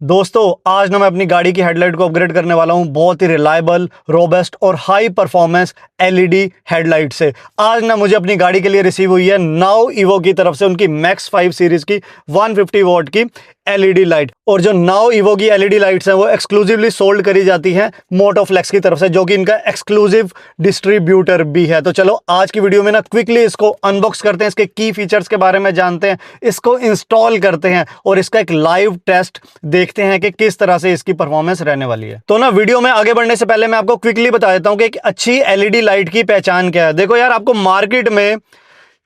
दोस्तों आज ना मैं अपनी गाड़ी की हेडलाइट को अपग्रेड करने वाला हूं बहुत ही रिलायबल, रोबस्ट और हाई परफॉर्मेंस एलईडी हेडलाइट से। आज ना मुझे अपनी गाड़ी के लिए रिसीव हुई है नाउ इवो की तरफ से उनकी मैक्स 5 सीरीज की 150 वॉट की एलईडी लाइट। और जो नाउ इवो की एलईडी लाइट्स हैं वो एक्सक्लूसिवली सोल्ड करी जाती हैं मोटोफ्लेक्स की तरफ से, जो कि इनका एक्सक्लूसिव डिस्ट्रीब्यूटर भी है। तो चलो आज की वीडियो में ना क्विकली इसको अनबॉक्स करते हैं, इसके की फीचर्स के बारे में जानते हैं, इसको इंस्टॉल करते हैं और इसका एक लाइव टेस्ट देखते हैं कि किस तरह से इसकी परफॉर्मेंस रहने वाली है। तो ना वीडियो में आगे बढ़ने से पहले मैं आपको क्विकली बता देता हूं कि एक अच्छी एलईडी लाइट की पहचान क्या है। देखो यार, आपको मार्केट में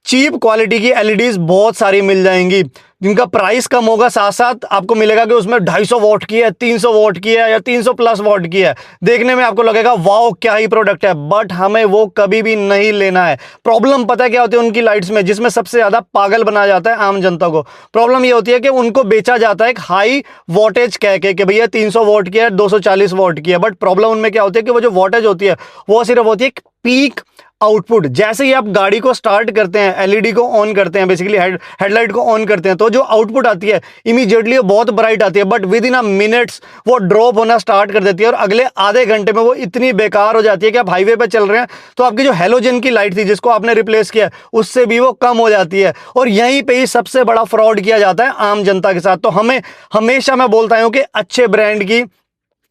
चीप क्वालिटी की एलईडीज बहुत सारी मिल जाएंगी जिनका प्राइस कम होगा, साथ साथ आपको मिलेगा कि उसमें 250 वॉट की है, 300 वॉट की है या 300 प्लस वॉट की है। देखने में आपको लगेगा वाओ क्या ही प्रोडक्ट है, बट हमें वो कभी भी नहीं लेना है। प्रॉब्लम पता है क्या होती है उनकी लाइट्स में, जिसमें सबसे ज्यादा पागल बनाया जाता है आम जनता को। प्रॉब्लम ये होती है कि उनको बेचा जाता है एक हाई वोल्टेज कह के कि भैया 300 वॉट की है, 240 वॉट की है, बट प्रॉब्लम उनमें क्या होती है कि वो जो वोल्टेज होती है वो सिर्फ होती है एक पीक आउटपुट। जैसे ही आप गाड़ी को स्टार्ट करते हैं, एलईडी को ऑन करते हैं, बेसिकली हेडलाइट को ऑन करते हैं, तो जो आउटपुट आती है इमीडिएटली बहुत ब्राइट आती है, but with in a minutes वो ड्रॉप होना स्टार्ट कर देती है और अगले आधे घंटे में वो इतनी बेकार हो जाती है कि आप हाईवे पे चल रहे हैं तो आपकी जो हेलोजन की लाइट थी जिसको आपने रिप्लेस किया उससे भी वो कम हो जाती है। और यहीं पर ही सबसे बड़ा फ्रॉड किया जाता है आम जनता के साथ। तो हमें हमेशा मैं बोलता हूं कि अच्छे ब्रांड की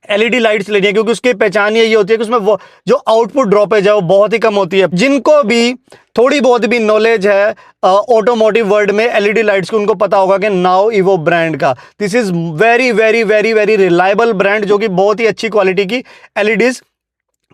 एलईडी लाइट्स लेनी है, क्योंकि उसकी पहचान यही होती है कि उसमें वो जो आउटपुट ड्रॉपेज है वो बहुत ही कम होती है। जिनको भी थोड़ी बहुत भी नॉलेज है ऑटोमोटिव वर्ल्ड में एलईडी लाइट्स की, उनको पता होगा कि नाउ इवो ब्रांड का this is very very very very reliable brand, जो कि बहुत ही अच्छी क्वालिटी की एलईडीज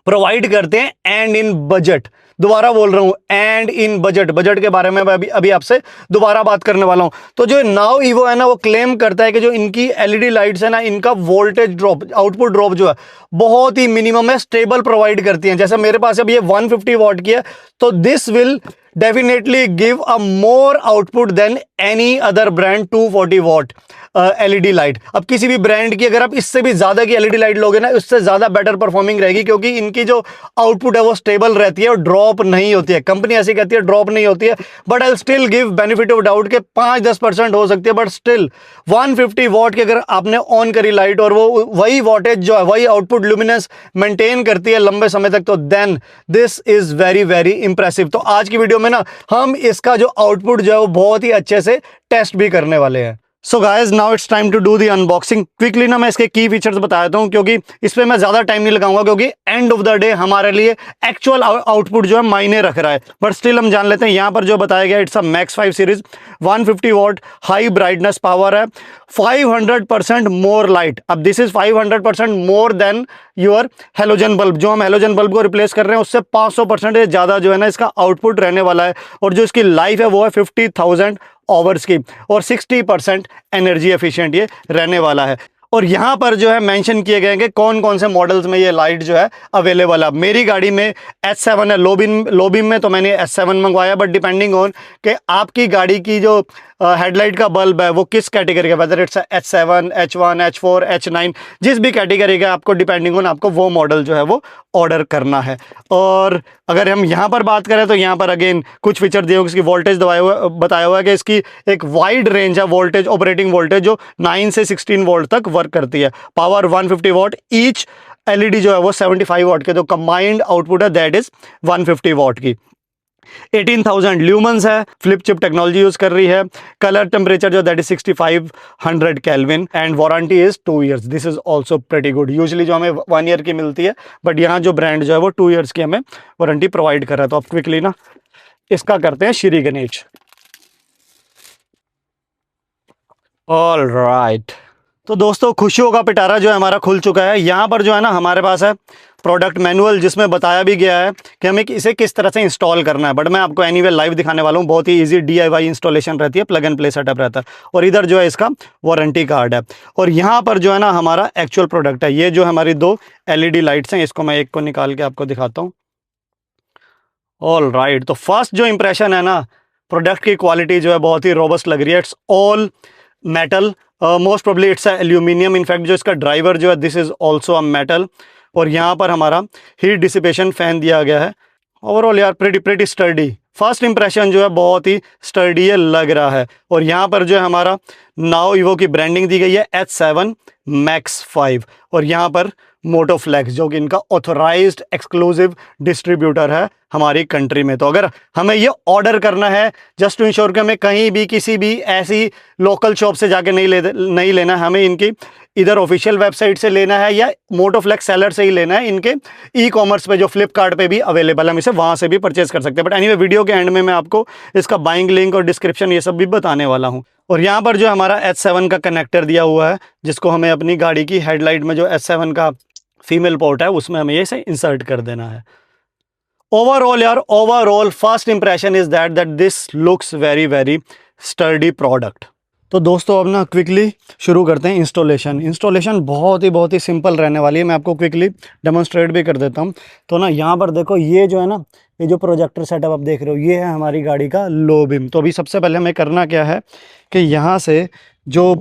प्रोवाइड करते हैं एंड इन बजट। दोबारा बोल रहा हूं, एंड इन बजट। बजट के बारे में मैं अभी आपसे दोबारा बात करने वाला हूं। तो जो नाउ इवो है ना, वो क्लेम करता है कि जो इनकी एलईडी लाइट्स है ना, इनका वोल्टेज ड्रॉप, आउटपुट ड्रॉप जो है बहुत ही मिनिमम है, स्टेबल प्रोवाइड करती हैं। जैसे मेरे पास अब ये 150 वॉट की है, तो this will definitely give a more output than any other brand 240 watt LED light. अब किसी भी ब्रांड की अगर आप इससे भी ज्यादा की एलईडी लाइट लोगे ना, उससे ज्यादा बेटर परफॉर्मिंग रहेगी, क्योंकि इनकी जो आउटपुट है वो स्टेबल रहती है और ड्रॉप नहीं होती है। कंपनी ऐसी कहती है ड्रॉप नहीं होती है, but I still give benefit of doubt के 5-10% हो सकती है, बट स्टिल 150 वॉट की अगर आपने ऑन करी लाइट और वो वही वॉटेज जो है, वही आउटपुट ल्यूमिनेंस मेंटेन करती है लंबे समय तक, तो then this is very very impressive. तो आज की वीडियो में ना हम इसका जो आउटपुट जो है वो बहुत ही अच्छे से टेस्ट भी करने वाले हैं। So guys, now it's time to do the unboxing. Quickly ना मैं इसके की फीचर्स बता देता हूं, क्योंकि इस पे मैं ज्यादा टाइम नहीं लगाऊंगा, क्योंकि एंड ऑफ द डे हमारे लिए एक्चुअल आउटपुट जो है मायने रख रहा है। बट स्टिल हम जान लेते हैं। यहां पर जो बताया गया, it's a max 5 series 150 what high brightness power है, 500% मोर लाइट। अब this is 500% more than your halogen bulb. जो हम हेलोजन बल्ब को रिप्लेस कर रहे हैं उससे 500% ज्यादा जो है ना इसका आउटपुट रहने वाला है। और जो इसकी लाइफ है वो है 50,000 आवर्स की, और 60% एनर्जी एफिशिएंट ये रहने वाला है। और यहां पर जो है मेंशन किए गए हैं कि कौन कौन से मॉडल्स में ये लाइट जो है अवेलेबल है। मेरी गाड़ी में S7 है, लो बीम में, तो मैंने S7 मंगवाया, बट डिपेंडिंग ऑन कि आपकी गाड़ी की जो हेडलाइट का बल्ब है वो किस कैटेगरी का, whether it's H7, H1, H4, H9, जिस भी कैटेगरी का आपको डिपेंडिंग ऑन आपको वो मॉडल जो है वो ऑर्डर करना है। और अगर हम यहाँ पर बात करें तो यहाँ पर अगेन कुछ फीचर दिए हुए, इसकी वोल्टेज बताया हुआ है कि इसकी एक वाइड रेंज है वोल्टेज, ऑपरेटिंग वोल्टेज जो 9 से 16 वोल्ट तक वर्क करती है। पावर 150 वॉट, ईच एलईडी जो है वो 75 वॉट के, तो कंबाइंड आउटपुट है दैट इज 150 वॉट की। 18,000 ल्यूमन्स है, फ्लिप चिप टेक्नोलॉजी यूज कर रही है। कलर टेम्परेचर जो that is 6500 kelvin, and warranty is 2 years. This is also pretty good. Usually जो हमें 1 ईयर की मिलती है, बट यहाँ जो ब्रांड जो है वो 2 इयर्स की हमें वारंटी प्रोवाइड कर रहा है। तो आप क्विकली ना इसका करते हैं श्री गणेश। ऑल राइट, तो दोस्तों खुशियों का पिटारा जो है हमारा खुल चुका है। यहाँ पर जो है ना हमारे पास है प्रोडक्ट मैनुअल, जिसमें बताया भी गया है कि हमें इसे किस तरह से इंस्टॉल करना है, बट मैं आपको एनीवे लाइव दिखाने वाला हूँ। बहुत ही इजी DIY इंस्टॉलेशन रहती है, प्लग एंड प्ले सेटअप रहता है। और इधर जो है इसका वारंटी कार्ड है, और यहाँ पर जो है ना हमारा एक्चुअल प्रोडक्ट है। ये जो हमारी 2 LED लाइट्स हैं, इसको मैं एक को निकाल के आपको दिखाता हूँ। ऑल राइट, तो फर्स्ट जो इंप्रेशन है ना, प्रोडक्ट की क्वालिटी जो है बहुत ही रोबस्ट लग रही है। It's all metal, most probably it's aluminium. In fact जो इसका ड्राइवर जो है this is also a metal. और यहाँ पर हमारा हीट डिसिपेशन फैन दिया गया है। ओवरऑल यार प्रेटी स्टर्डी, फर्स्ट इंप्रेशन जो है बहुत ही स्टर्डी है लग रहा है। और यहाँ पर जो है हमारा नाओ ईवो की ब्रांडिंग दी गई है H7 Max 5, और यहाँ पर मोटोफ्लेक्स जो कि इनका ऑथराइज्ड एक्सक्लूसिव डिस्ट्रीब्यूटर है हमारी कंट्री में। तो अगर हमें ये ऑर्डर करना है जस्ट टू इंश्योर कि हमें कहीं भी किसी भी ऐसी लोकल शॉप से जाके नहीं लेना है, हमें इनकी इधर ऑफिशियल वेबसाइट से लेना है या मोटोफ्लेक्स सेलर से ही लेना है। इनके ई कॉमर्स पे जो फ्लिपकार्ट पे भी अवेलेबल है, हम इसे वहाँ से भी परचेज कर सकते हैं। बट एनीवे वीडियो के एंड में मैं आपको इसका बाइंग लिंक और डिस्क्रिप्शन ये सब भी बताने वाला हूँ। और यहाँ पर जो हमारा H7 का कनेक्टर दिया हुआ है, जिसको हमें अपनी गाड़ी की हेडलाइट में जो H7 का फीमेल पोर्ट है उसमें हमें ये से इंसर्ट कर देना है। ओवरऑल यार, overall first impression is that this looks very very sturdy product. तो दोस्तों अब ना क्विकली शुरू करते हैं इंस्टॉलेशन बहुत ही सिंपल रहने वाली है। मैं आपको क्विकली डेमोन्स्ट्रेट भी कर देता हूँ। तो ना यहाँ पर देखो, ये जो है ना, ये जो प्रोजेक्टर सेटअप आप देख रहे हो, ये है हमारी गाड़ी का लो बीम। तो अभी सबसे पहले हमें करना क्या है कि यहाँ से जो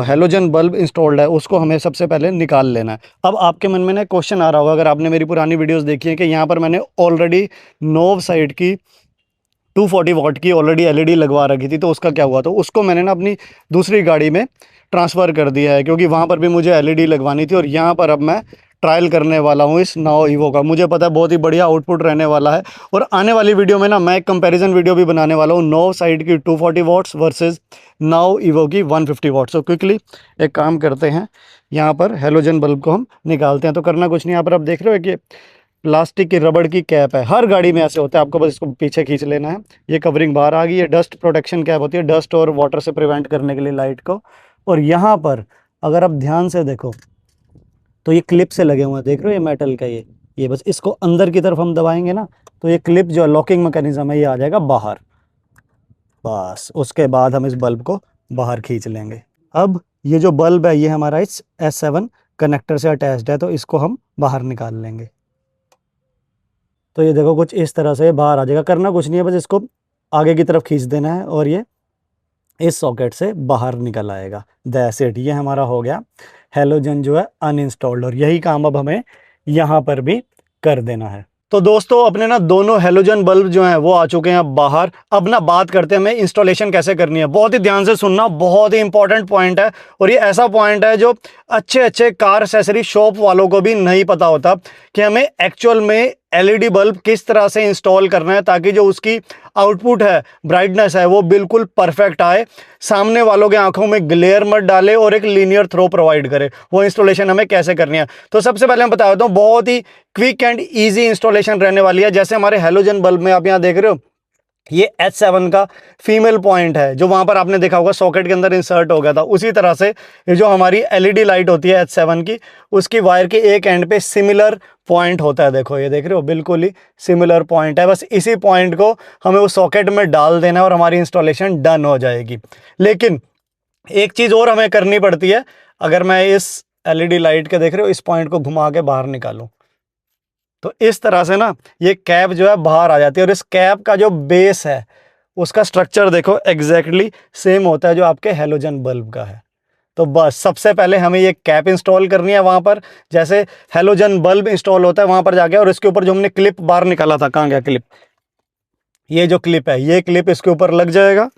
हेलोजन बल्ब इंस्टॉल्ड है उसको हमें सबसे पहले निकाल लेना है। अब आपके मन में ना क्वेश्चन आ रहा होगा, अगर आपने मेरी पुरानी वीडियोस देखी है, कि यहाँ पर मैंने ऑलरेडी नोव साइड की 240 वाट की ऑलरेडी एलईडी लगवा रखी थी। तो उसका क्या हुआ, तो उसको मैंने ना अपनी दूसरी गाड़ी में ट्रांसफ़र कर दिया है, क्योंकि वहाँ पर भी मुझे एलईडी लगवानी थी। और यहाँ पर अब मैं ट्रायल करने वाला हूँ इस नाओ ईवो का। मुझे पता है बहुत ही बढ़िया आउटपुट रहने वाला है। और आने वाली वीडियो में ना मैं एक कंपैरिजन वीडियो भी बनाने वाला हूँ, नोव साइड की 240 वाट्स वर्सेस नाओ ईवो की 150 वाट्स। तो क्विकली एक काम करते हैं, यहाँ पर हेलोजन बल्ब को हम निकालते हैं। तो करना कुछ नहीं, यहाँ पर आप देख रहे हो कि प्लास्टिक की रबड़ की कैप है, हर गाड़ी में ऐसे होता है। आपको बस इसको पीछे खींच लेना है, ये कवरिंग बाहर आ गई। ये डस्ट प्रोटेक्शन कैप होती है, डस्ट और वाटर से प्रिवेंट करने के लिए लाइट को। और यहाँ पर अगर आप ध्यान से देखो तो ये क्लिप से लगे हुए हैं, देख रहे हो, ये मेटल का ये बस इसको अंदर की तरफ हम दबाएंगे ना, तो ये क्लिप जो लॉकिंग मैकेनिज्म है ये आ जाएगा बाहर। बस उसके बाद हम इस बल्ब को बाहर खींच लेंगे। अब ये जो बल्ब है ये हमारा इस S7 कनेक्टर से अटैच्ड है, तो इसको हम बाहर निकाल लेंगे। तो ये देखो कुछ इस तरह से बाहर आ जाएगा। करना कुछ नहीं है, बस इसको आगे की तरफ खींच देना है और ये इस सॉकेट से बाहर निकल आएगा। दैट्स इट, ये हमारा हो गया हेलोजन जो है अनइंस्टॉल्ड। और यही काम अब हमें यहाँ पर भी कर देना है। तो दोस्तों अपने ना दोनों हेलोजन बल्ब जो हैं वो आ चुके हैं बाहर। अब ना बात करते हैं हमें इंस्टॉलेशन कैसे करनी है। बहुत ही ध्यान से सुनना, बहुत ही इंपॉर्टेंट पॉइंट है। और ये ऐसा पॉइंट है जो अच्छे कार एक्सेसरी शॉप वालों को भी नहीं पता होता, कि हमें एक्चुअल में एलईडी बल्ब किस तरह से इंस्टॉल करना है, ताकि जो उसकी आउटपुट है, ब्राइटनेस है, वो बिल्कुल परफेक्ट आए, सामने वालों के आंखों में ग्लेयर मत डाले और एक लीनियर थ्रो प्रोवाइड करे। वो इंस्टॉलेशन हमें कैसे करनी है, तो सबसे पहले मैं बता देता हूँ, बहुत ही क्विक एंड ईजी इंस्टॉलेशन रहने वाली है। जैसे हमारे हेलोजन बल्ब में आप यहाँ देख रहे हो, ये H7 का फीमेल पॉइंट है, जो वहां पर आपने देखा होगा सॉकेट के अंदर इंसर्ट हो गया था। उसी तरह से ये जो हमारी एलईडी लाइट होती है H7 की, उसकी वायर के एक एंड पे सिमिलर पॉइंट होता है। देखो ये देख रहे हो, बिल्कुल ही सिमिलर पॉइंट है। बस इसी पॉइंट को हमें उस सॉकेट में डाल देना और हमारी इंस्टॉलेशन डन हो जाएगी। लेकिन एक चीज़ और हमें करनी पड़ती है। अगर मैं इस एलईडी लाइट के देख रहे हो इस पॉइंट को घुमा के बाहर निकालूं, तो इस तरह से ना ये कैप जो है बाहर आ जाती है। और इस कैप का जो बेस है उसका स्ट्रक्चर देखो एग्जैक्टली सेम होता है जो आपके हेलोजन बल्ब का है। तो बस सबसे पहले हमें ये कैप इंस्टॉल करनी है वहाँ पर, जैसे हेलोजन बल्ब इंस्टॉल होता है वहाँ पर जाके। और इसके ऊपर जो हमने क्लिप बाहर निकाला था, कहाँ गया क्लिप, ये जो क्लिप है, ये क्लिप इसके ऊपर लग जाएगा।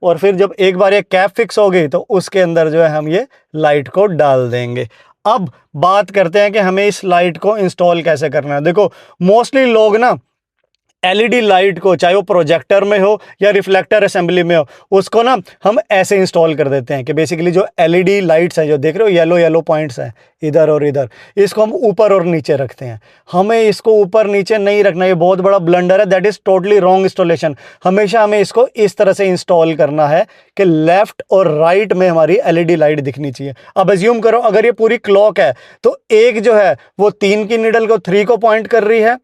और फिर जब एक बार ये कैप फिक्स हो गई तो उसके अंदर जो है हम ये लाइट को डाल देंगे। अब बात करते हैं कि हमें इस लाइट को इंस्टॉल कैसे करना है। देखो मोस्टली लोग ना एलईडी लाइट को, चाहे वो प्रोजेक्टर में हो या रिफ्लेक्टर असेंबली में हो, उसको ना हम ऐसे इंस्टॉल कर देते हैं कि बेसिकली जो एलईडी लाइट्स हैं, जो देख रहे हो येलो येलो पॉइंट्स हैं इधर और इधर, इसको हम ऊपर और नीचे रखते हैं। हमें इसको ऊपर नीचे नहीं रखना, ये बहुत बड़ा ब्लंडर है। That is totally wrong installation. हमेशा हमें इसको इस तरह से इंस्टॉल करना है कि लेफ्ट और राइट में हमारी एलईडी लाइट दिखनी चाहिए। अब एज्यूम करो अगर ये पूरी क्लॉक है तो एक जो है वो 3 की नीडल को 3 को पॉइंट कर रही है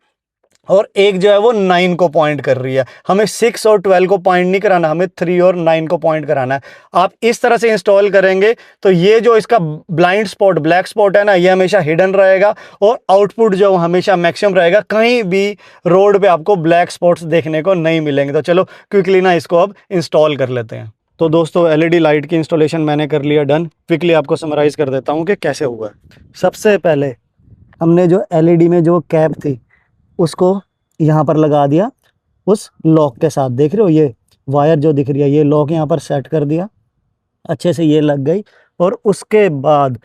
और एक जो है वो 9 को पॉइंट कर रही है। हमें 6 और 12 को पॉइंट नहीं कराना, हमें 3 और 9 को पॉइंट कराना है। आप इस तरह से इंस्टॉल करेंगे तो ये जो इसका ब्लाइंड स्पॉट, ब्लैक स्पॉट है ना, ये हमेशा हिडन रहेगा और आउटपुट जो हमेशा मैक्सिमम रहेगा। कहीं भी रोड पे आपको ब्लैक स्पॉट्स देखने को नहीं मिलेंगे। तो चलो क्विकली ना इसको अब इंस्टॉल कर लेते हैं। तो दोस्तों एलईडी लाइट की इंस्टॉलेशन मैंने कर लिया डन। क्विकली आपको समराइज़ कर देता हूँ कि कैसे हुआ। सबसे पहले हमने जो एलईडी में जो कैप थी उसको यहाँ पर लगा दिया उस लॉक के साथ। देख रहे हो ये वायर जो दिख रही है, ये लॉक यहाँ पर सेट कर दिया, अच्छे से ये लग गई। और उसके बाद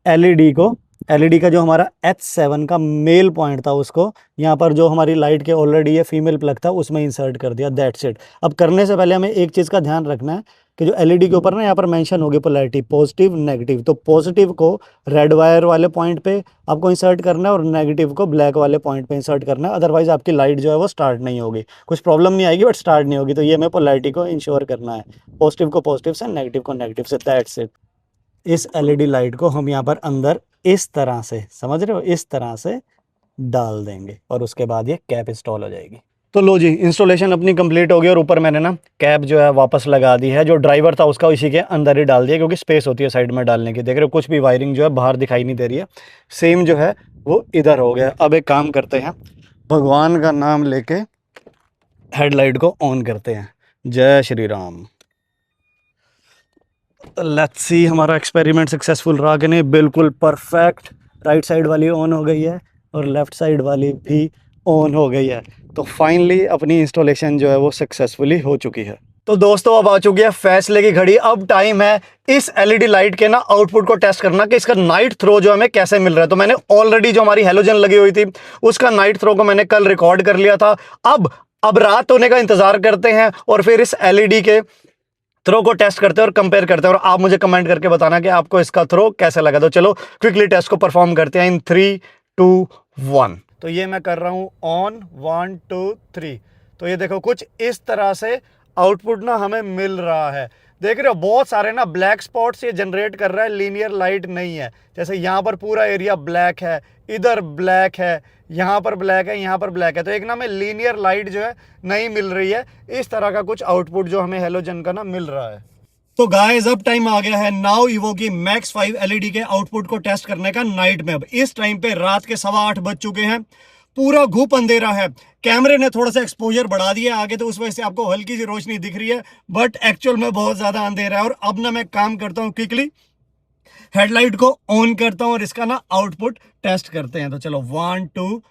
एलईडी को, एलईडी का जो हमारा H7 का मेल पॉइंट था उसको यहाँ पर जो हमारी लाइट के ऑलरेडी ये फीमेल प्लग था उसमें इंसर्ट कर दिया। That's it. अब करने से पहले हमें एक चीज़ का ध्यान रखना है कि जो एलईडी के ऊपर ना यहाँ पर मेंशन होगी पोलैरिटी, पॉजिटिव नेगेटिव। तो पॉजिटिव को रेड वायर वाले पॉइंट पे आपको इंसर्ट करना है और नेगेटिव को ब्लैक वाले पॉइंट पे इंसर्ट करना है, अदरवाइज आपकी लाइट जो है वो स्टार्ट नहीं होगी। कुछ प्रॉब्लम नहीं आएगी बट स्टार्ट नहीं होगी। तो ये हमें पोलैरिटी को इंश्योर करना है, पॉजिटिव को पॉजिटिव से, नेगेटिव को नेगेटिव से। That's it. इस एलईडी लाइट को हम यहाँ पर अंदर इस तरह से, समझ रहे हो, इस तरह से डाल देंगे और उसके बाद ये कैप इंस्टॉल हो जाएगी। तो लो जी, इंस्टॉलेशन अपनी कंप्लीट हो गई और ऊपर मैंने ना कैप जो है वापस लगा दी है। जो ड्राइवर था उसका इसी के अंदर ही डाल दिया क्योंकि स्पेस होती है साइड में डालने की। देख रहे हो कुछ भी वायरिंग जो है बाहर दिखाई नहीं दे रही है, सेम जो है वो इधर हो गया। अब एक काम करते हैं, भगवान का नाम लेके हेडलाइट को ऑन करते हैं। जय श्री राम। लेट्स सी हमारा एक्सपेरिमेंट सक्सेसफुल रहा कि नहीं। बिल्कुल परफेक्ट, राइट साइड वाली ऑन हो गई है और लेफ़्ट साइड वाली भी ऑन हो गई है। तो फाइनली अपनी इंस्टॉलेशन जो है वो सक्सेसफुली हो चुकी है। तो दोस्तों अब आ चुकी है फैसले की घड़ी। अब टाइम है इस एलईडी लाइट के ना आउटपुट को टेस्ट करना कि इसका नाइट थ्रो जो हमें कैसे मिल रहा है। तो मैंने ऑलरेडी जो हमारी हेलोजन लगी हुई थी उसका नाइट थ्रो को मैंने कल रिकॉर्ड कर लिया था। अब रात होने का इंतजार करते हैं और फिर इस एलईडी के थ्रो को टेस्ट करते हैं और कंपेयर करते हैं और आप मुझे कमेंट करके बताना कि आपको इसका थ्रो कैसा लगा। तो चलो क्विकली टेस्ट को परफॉर्म करते हैं इन 3, 2, 1। तो ये मैं कर रहा हूं ऑन, 1, 2, 3। तो ये देखो कुछ इस तरह से आउटपुट ना हमें मिल रहा है। देख रहे हो बहुत सारे ना ब्लैक स्पॉट्स ये जनरेट कर रहा है, लीनियर लाइट नहीं है। जैसे यहाँ पर पूरा एरिया ब्लैक है, इधर ब्लैक है, यहाँ पर ब्लैक है, यहाँ पर ब्लैक है। तो एक ना हमें लीनियर लाइट जो है नहीं मिल रही है। इस तरह का कुछ आउटपुट जो हमें हेलोजन का ना मिल रहा है। तो गाइस अब टाइम आ गया है नाउ ईवो की मैक्स 5 एलईडी के आउटपुट को टेस्ट करने का नाइट में। अब इस टाइम पे रात के 8:15 बज चुके हैं, पूरा घूप अंधेरा है। कैमरे ने थोड़ा सा एक्सपोजर बढ़ा दिया आगे तो उस वजह से आपको हल्की सी रोशनी दिख रही है, बट एक्चुअल में बहुत ज्यादा अंधेरा है। और अब ना मैं काम करता हूँ, क्विकली हेडलाइट को ऑन करता हूँ और इसका ना आउटपुट टेस्ट करते हैं। तो चलो 1, 2,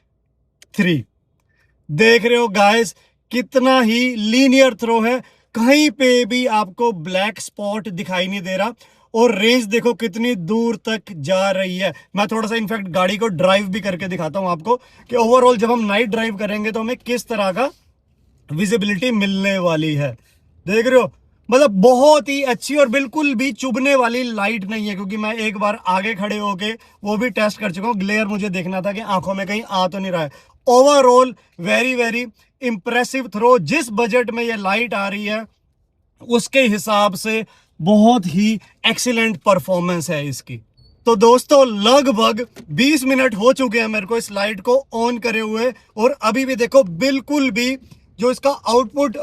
3। देख रहे हो गाइस कितना ही लीनियर थ्रो है, कहीं पे भी आपको ब्लैक स्पॉट दिखाई नहीं दे रहा। और रेंज देखो कितनी दूर तक जा रही है। मैं थोड़ा सा इनफैक्ट गाड़ी को ड्राइव भी करके दिखाता हूं आपको कि ओवरऑल जब हम नाइट ड्राइव करेंगे तो हमें किस तरह का विजिबिलिटी मिलने वाली है। देख रहे हो मतलब बहुत ही अच्छी और बिल्कुल भी चुभने वाली लाइट नहीं है, क्योंकि मैं एक बार आगे खड़े होके वो भी टेस्ट कर चुका हूँ। ग्लेयर मुझे देखना था कि आंखों में कहीं आ तो नहीं रहा है। Overall very very impressive throw. जिस बजट में ये लाइट आ रही है उसके हिसाब से बहुत ही एक्सीलेंट परफॉर्मेंस है इसकी। तो दोस्तों लगभग 20 मिनट हो चुके हैं मेरे को इस लाइट को ऑन करे हुए, और अभी भी देखो बिल्कुल भी जो इसका आउटपुट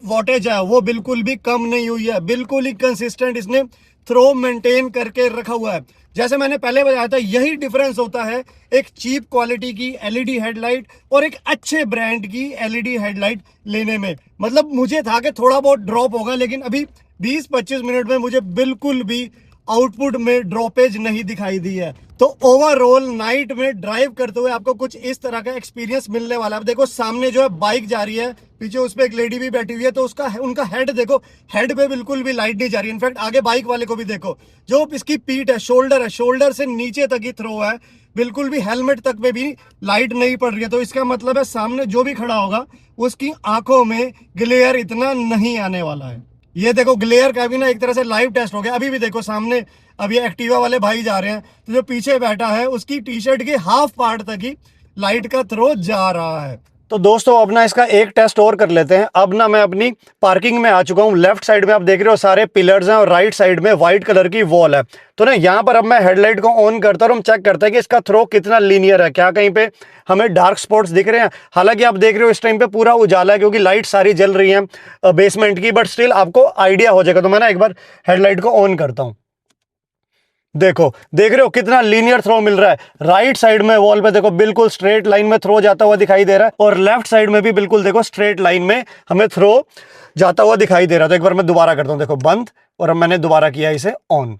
वोल्टेज है वो बिल्कुल भी कम नहीं हुई है। बिल्कुल ही कंसिस्टेंट इसने थ्रो मेंटेन करके रखा हुआ है। जैसे मैंने पहले बताया था, यही डिफरेंस होता है एक चीप क्वालिटी की एलईडी हेडलाइट और एक अच्छे ब्रांड की एलईडी हेडलाइट लेने में। मतलब मुझे था कि थोड़ा बहुत ड्रॉप होगा, लेकिन अभी 20-25 मिनट में मुझे बिल्कुल भी आउटपुट में ड्रॉपेज नहीं दिखाई दी है। तो ओवरऑल नाइट में ड्राइव करते हुए आपको कुछ इस तरह का एक्सपीरियंस मिलने वाला है। अब देखो सामने जो है बाइक जा रही है, पीछे उस पर एक लेडी भी बैठी हुई है, तो उसका उनका हेड देखो, हेड पे बिल्कुल भी लाइट नहीं जा रही। इनफैक्ट आगे बाइक वाले को भी देखो, जो इसकी पीठ है, शोल्डर से नीचे तक ही थ्रो है, बिल्कुल भी हेलमेट तक पे भी लाइट नहीं पड़ रही है। तो इसका मतलब है सामने जो भी खड़ा होगा उसकी आंखों में ग्लेयर इतना नहीं आने वाला है। ये देखो ग्लेयर का भी ना एक तरह से लाइव टेस्ट हो गया। अभी भी देखो सामने अब ये एक्टिवा वाले भाई जा रहे हैं, तो जो पीछे बैठा है उसकी टी शर्ट के हाफ पार्ट तक ही लाइट का थ्रो जा रहा है। तो दोस्तों अब ना इसका एक टेस्ट और कर लेते हैं। अब ना मैं अपनी पार्किंग में आ चुका हूँ। लेफ्ट साइड में आप देख रहे हो सारे पिलर्स हैं और राइट साइड में व्हाइट कलर की वॉल है। तो ना यहाँ पर अब मैं हेडलाइट को ऑन करता हूँ, हम चेक करते हैं कि इसका थ्रो कितना लीनियर है, क्या कहीं पे हमें डार्क स्पॉट्स दिख रहे हैं। हालांकि आप देख रहे हो इस टाइम पे पूरा उजाला है क्योंकि लाइट सारी जल रही है बेसमेंट की, बट स्टिल आपको आइडिया हो जाएगा। तो मैं ना एक बार हेडलाइट को ऑन करता हूँ। देखो देख रहे हो कितना लीनियर थ्रो मिल रहा है। राइट साइड में वॉल पे देखो बिल्कुल स्ट्रेट लाइन में थ्रो जाता हुआ दिखाई दे रहा है, और लेफ्ट साइड में भी बिल्कुल देखो स्ट्रेट लाइन में हमें थ्रो जाता हुआ दिखाई दे रहा है। तो एक बार मैं दोबारा करता हूं, देखो बंद, और अब मैंने दोबारा किया इसे ऑन।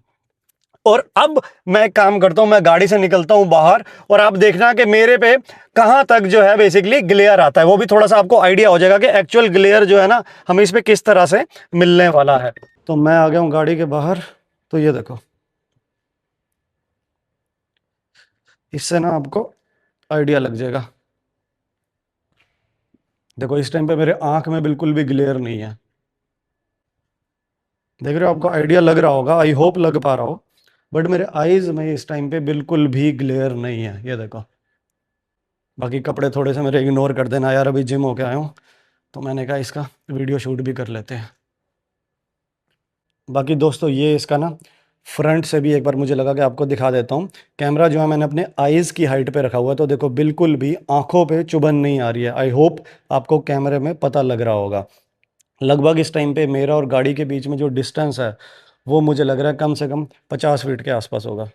और अब मैं काम करता हूं, मैं गाड़ी से निकलता हूं बाहर और आप देखना कि मेरे पे कहां तक जो है बेसिकली ग्लेयर आता है, वो भी थोड़ा सा आपको आइडिया हो जाएगा कि एक्चुअल ग्लेयर जो है ना हमें इस पे किस तरह से मिलने वाला है। तो मैं आ गया हूं गाड़ी के बाहर, तो ये देखो, इससे ना आपको आइडिया लग जाएगा। देखो इस टाइम पे मेरे आंख में बिल्कुल भी ग्लेयर नहीं है, देख रहे हो, आपको आइडिया लग रहा होगा, आई होप लग पा रहा हो, बट मेरे आईज में इस टाइम पे बिल्कुल भी ग्लेयर नहीं है, ये देखो। बाकी कपड़े थोड़े से मेरे इग्नोर कर देना यार, अभी जिम होके आया हूँ तो मैंने कहा इसका वीडियो शूट भी कर लेते हैं। बाकी दोस्तों ये इसका ना फ्रंट से भी एक बार मुझे लगा कि आपको दिखा देता हूँ। कैमरा जो है मैंने अपने आईज़ की हाइट पे रखा हुआ है, तो देखो बिल्कुल भी आंखों पे चुभन नहीं आ रही है। आई होप आपको कैमरे में पता लग रहा होगा। लगभग इस टाइम पे मेरा और गाड़ी के बीच में जो डिस्टेंस है वो मुझे लग रहा है कम से कम 50 फीट के आसपास होगा।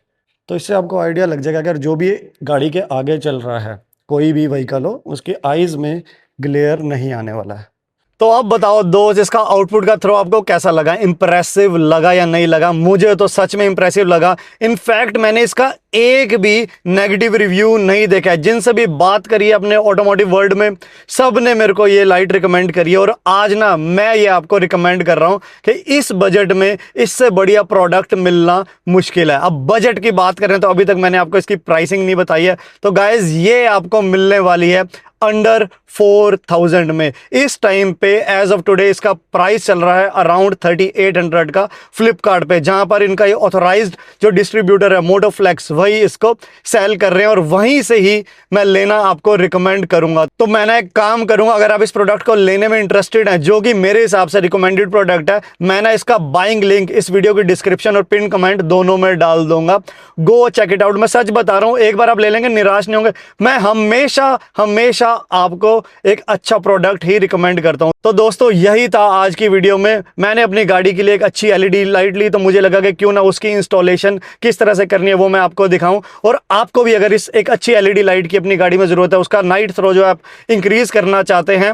तो इससे आपको आइडिया लग जाएगा अगर जो भी गाड़ी के आगे चल रहा है, कोई भी व्हीकल हो, उसके आईज़ में ग्लेयर नहीं आने वाला है। तो अब बताओ दोस्त, इसका आउटपुट का थ्रो आपको कैसा लगा? इंप्रेसिव लगा या नहीं लगा? मुझे तो सच में इंप्रेसिव लगा। इनफैक्ट मैंने इसका एक भी नेगेटिव रिव्यू नहीं देखा है। जिनसे भी बात करी है अपने ऑटोमोटिव वर्ल्ड में, सब ने मेरे को ये लाइट रिकमेंड करी है। और आज ना मैं ये आपको रिकमेंड कर रहा हूं कि इस बजट में इससे बढ़िया प्रोडक्ट मिलना मुश्किल है। अब बजट की बात करें तो अभी तक मैंने आपको इसकी प्राइसिंग नहीं बताई है, तो गाइज ये आपको मिलने वाली है अंडर 4000 में। इस टाइम पे एज ऑफ टुडे इसका प्राइस चल रहा है अराउंड 3800 का फ्लिपकार्ट पे, जहां पर इनका ये ऑथोराइज्ड जो डिस्ट्रीब्यूटर है मोटोफ्लेक्स, वही इसको सेल कर रहे हैं और वहीं से ही मैं लेना आपको रिकमेंड करूंगा। तो मैंने एक काम करूंगा, अगर आप इस प्रोडक्ट को लेने में इंटरेस्टेड हैं, जो कि मेरे हिसाब से रिकमेंडेड प्रोडक्ट है, मैंने इसका बाइंग लिंक इस वीडियो की डिस्क्रिप्शन और पिन कमेंट दोनों में डाल दूंगा। Go check it out. मैं सच बता रहा हूं, एक बार आप ले लेंगे निराश नहीं होंगे। मैं हमेशा हमेशा आपको एक अच्छा प्रोडक्ट ही रिकमेंड करता हूं। तो दोस्तों यही था आज की वीडियो में। मैंने अपनी गाड़ी के लिए एक अच्छी एलईडी लाइट ली, तो मुझे लगा कि क्यों ना उसकी इंस्टॉलेशन किस तरह से करनी है वो मैं आपको दिखाऊं। और आपको भी अगर इस एक अच्छी एलईडी लाइट की अपनी गाड़ी में जरूरत है, उसका नाइट थ्रो जो आप इंक्रीज करना चाहते हैं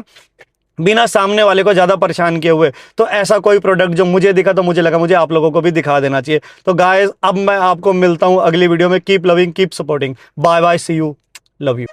बिना सामने वाले को ज्यादा परेशान किए हुए, तो ऐसा कोई प्रोडक्ट जो मुझे दिखा तो मुझे लगा मुझे आप लोगों को भी दिखा देना चाहिए। तो गाइस अब मैं आपको मिलता हूं अगली वीडियो में। Keep loving, keep supporting, bye bye, see you, love you.